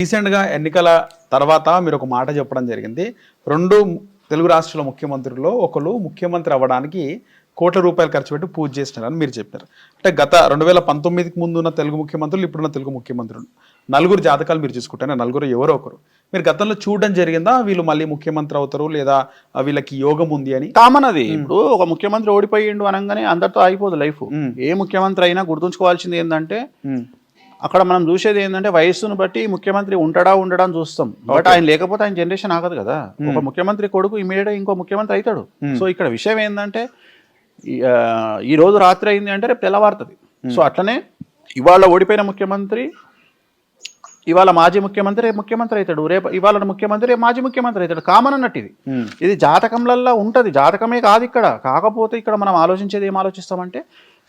రీసెంట్గా ఎన్నికల తర్వాత మీరు ఒక మాట చెప్పడం జరిగింది. రెండు తెలుగు రాష్ట్రాల ముఖ్యమంత్రుల్లో ఒకరు ముఖ్యమంత్రి అవ్వడానికి కోట్ల రూపాయలు ఖర్చు పెట్టి పూజ చేసినారని మీరు చెప్పారు. అంటే గత 2019కి ముందు ఉన్న తెలుగు ముఖ్యమంత్రులు, ఇప్పుడున్న తెలుగు ముఖ్యమంత్రులు నలుగురు జాతకాలు మీరు చూసుకుంటే నలుగురు ఎవరో ఒకరు మీరు గతంలో చూడడం జరిగిందా? వీళ్ళు మళ్ళీ ముఖ్యమంత్రి అవుతారు లేదా వీళ్ళకి యోగం ఉంది అని? కామన్ అది. ఇప్పుడు ఒక ముఖ్యమంత్రి ఓడిపోయిండు అనగానే అందరితో అయిపోదు లైఫ్. ఏ ముఖ్యమంత్రి అయినా గుర్తుంచుకోవాల్సింది ఏంటంటే అక్కడ మనం చూసేది ఏంటంటే వయస్సును బట్టి ముఖ్యమంత్రి ఉండడా అని చూస్తాం. బట్ ఆయన లేకపోతే ఆయన జనరేషన్ ఆగదు కదా. ఒక ముఖ్యమంత్రి కొడుకు ఇమీడియట్ ఇంకో ముఖ్యమంత్రి అవుతాడు. సో ఇక్కడ విషయం ఏంటంటే ఈ రోజు రాత్రి అయింది అంటే రేపు తెల్లవారుతుంది. సో అట్లనే ఇవాళ ఓడిపోయిన ముఖ్యమంత్రి ఇవాళ మాజీ ముఖ్యమంత్రి రేపు ముఖ్యమంత్రి అవుతాడు, రేపు ఇవాళ ముఖ్యమంత్రి రేపు మాజీ ముఖ్యమంత్రి అవుతాడు. కామన్ అన్నట్టు ఇది జాతకంలల్లో ఉంటుంది. జాతకమే కాదు ఇక్కడ. కాకపోతే ఇక్కడ మనం ఆలోచించేది ఏం ఆలోచిస్తామంటే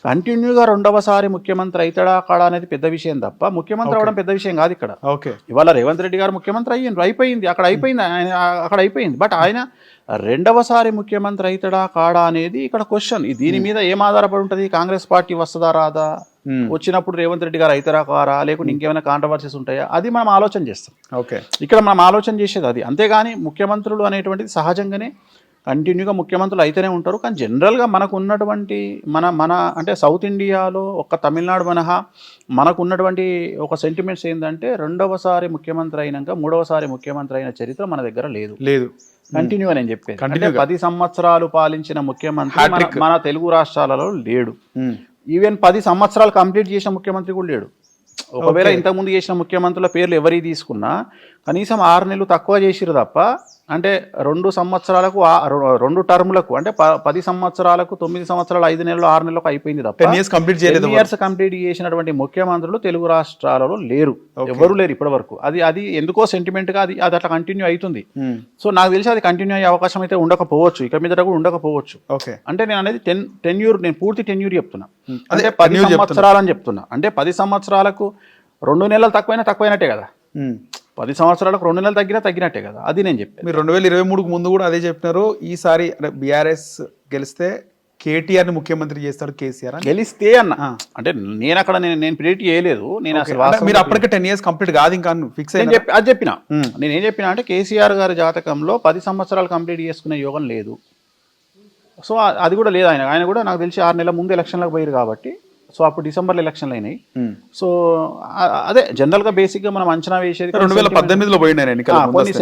కంటిన్యూగా రెండవసారి ముఖ్యమంత్రి అవుతాడా కాడా అనేది పెద్ద విషయం తప్ప ముఖ్యమంత్రి అవడం పెద్ద విషయం కాదు ఇక్కడ. ఇవాళ రేవంత్ రెడ్డి గారు ముఖ్యమంత్రి అయిపోయింది, అక్కడ అయిపోయింది. బట్ ఆయన రెండవసారి ముఖ్యమంత్రి అవుతాడా కాడా అనేది ఇక్కడ క్వశ్చన్. దీని మీద ఏం ఆధారపడి ఉంటుంది? కాంగ్రెస్ పార్టీ వస్తుందా రాదా, వచ్చినప్పుడు రేవంత్ రెడ్డి గారు అవుతారా కారా, లేకుంటే ఇంకేమైనా కాంట్రవర్సీస్ ఉంటాయా, అది మనం ఆలోచన చేస్తాం. ఇక్కడ మనం ఆలోచన చేసేది అది. అంతేగాని ముఖ్యమంత్రులు అనేటువంటిది సహజంగానే కంటిన్యూగా ముఖ్యమంత్రులు అయితేనే ఉంటారు. కానీ జనరల్గా మనకు ఉన్నటువంటి మన అంటే సౌత్ ఇండియాలో ఒక్క తమిళనాడు మనకు ఉన్నటువంటి ఒక సెంటిమెంట్స్ ఏంటంటే రెండవసారి ముఖ్యమంత్రి అయినాక మూడవసారి ముఖ్యమంత్రి అయిన చరిత్ర మన దగ్గర లేదు. కంటిన్యూ అని నేను చెప్పేది అంటే 10 సంవత్సరాలు పాలించిన ముఖ్యమంత్రి మన తెలుగు రాష్ట్రాలలో లేడు. ఈవెన్ 10 సంవత్సరాలు కంప్లీట్ చేసిన ముఖ్యమంత్రి కూడా లేడు. ఒకవేళ ఇంతకుముందు చేసిన ముఖ్యమంత్రుల పేర్లు ఎవరి తీసుకున్నా కనీసం 6 నెలలు తక్కువ చేసిరు తప్ప, అంటే 2 సంవత్సరాలకు 2 టర్ములకు అంటే 10 సంవత్సరాలకు 9 సంవత్సరాలు 5 నెలలు 6 నెలలకు అయిపోయింది తప్ప 10 ఇయర్స్ కంప్లీట్ చేసినటువంటి ముఖ్యమంత్రులు తెలుగు రాష్ట్రాలలో లేరు, ఎవరు లేరు ఇప్పటి వరకు. అది ఎందుకో సెంటిమెంట్ గా అది అట్లా కంటిన్యూ అవుతుంది. సో నాకు తెలిసి అది కంటిన్యూ అయ్యే అవకాశం అయితే ఉండకపోవచ్చు, ఇక మీద కూడా ఉండకపోవచ్చు. అంటే నేను అనేది టెన్యూర్, నేను పూర్తి టెన్యూర్ చెప్తున్నా. అంటే 10 సంవత్సరాలు అని చెప్తున్నా. అంటే 10 సంవత్సరాలకు 2 నెలలు తక్కువైనట్టే కదా. 10 సంవత్సరాలకు 2 నెలలు తగ్గినట్టే కదా. అది నేను చెప్పాను. మీరు 2023 ముందు కూడా అదే చెప్పినారు. ఈసారి బీఆర్ఎస్ గెలిస్తే కేటీఆర్ ని ముఖ్యమంత్రి చేస్తాడు కేసీఆర్ గెలిస్తే అన్న. అంటే నేను అక్కడ నేను ప్రిడిక్ట్ చేయలేదు. నేను అసలు మీరు అప్పటికే 10 years కంప్లీట్ కాదు ఇంకా ఫిక్స్ అయ్యి అది చెప్పిన. నేను ఏం చెప్పినా అంటే కేసీఆర్ గారి జాతకంలో 10 సంవత్సరాలు కంప్లీట్ చేసుకునే యోగం లేదు. సో అది కూడా లేదు. ఆయన కూడా నాకు తెలిసి 6 నెలల ముందు ఎలక్షన్లకు పోయారు కాబట్టి. సో అప్పుడు డిసెంబర్లో ఎలక్షన్లు అయినాయి. సో అదే జనరల్గా బేసిక్గా మనం అంచనా వేసేది 2018లో పోయినాయి. కొన్ని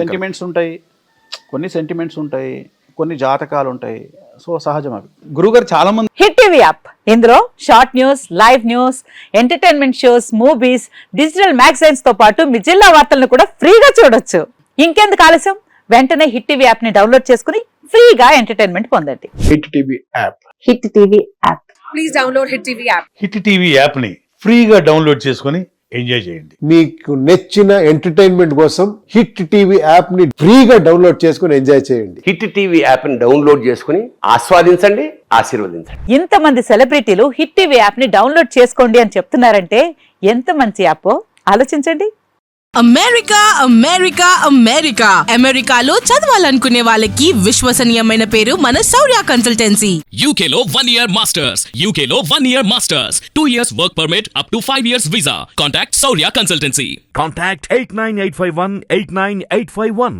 సెంటిమెంట్స్ ఉంటాయి, కొన్ని జాతకాలు ఉంటాయి. సో సహజం అవి. గురుగారు చాలా మంది హిట్ టీవీ యాప్, ఇందులో short news, live news, entertainment shows, movies, digital magazines తో పాటు మీ జిల్లా వార్తలను కూడా ఫ్రీగా చూడొచ్చు. ఇంకెందుకు ఆలస్యం, వెంటనే హిట్ టీవీ యాప్ ని డౌన్లోడ్ చేసుకుని ఫ్రీగా ఎంటర్టైన్మెంట్ పొందండి. Hit TV app. Hit TV app please download hit TV app. Hit TV app ని ఫ్రీగా డౌన్లోడ్ చేసుకుని ఎంజాయ్ చేయండి. మీకు నచ్చిన ఎంటర్టైన్మెంట్ కోసం హిట్ టీవీ యాప్ ని ఫ్రీగా డౌన్లోడ్ చేసుకుని ఎంజాయ్ చేయండి. హిట్ టీవీ యాప్ ని డౌన్లోడ్ చేసుకుని ఆస్వాదించండి, ఆశీర్వదించండి. ఇంతమంది సెలబ్రిటీలు హిట్ టీవీ యాప్ ని డౌన్లోడ్ చేసుకోండి అని చెప్తున్నారంటే ఎంత మంచి యాప్ ఆలోచించండి. అమెరికా అమెరికా అమెరికా అమెరికాలో చదవాలనుకునే వాళ్ళకి విశ్వసనీయమైన పేరు మన శౌర్య కన్సల్టెన్సీ. UK లో 1 year masters, UK లో 1 year masters, 2 years work permit up to 5 years visa. Contact Saurya Consultancy. Contact 89851 89851.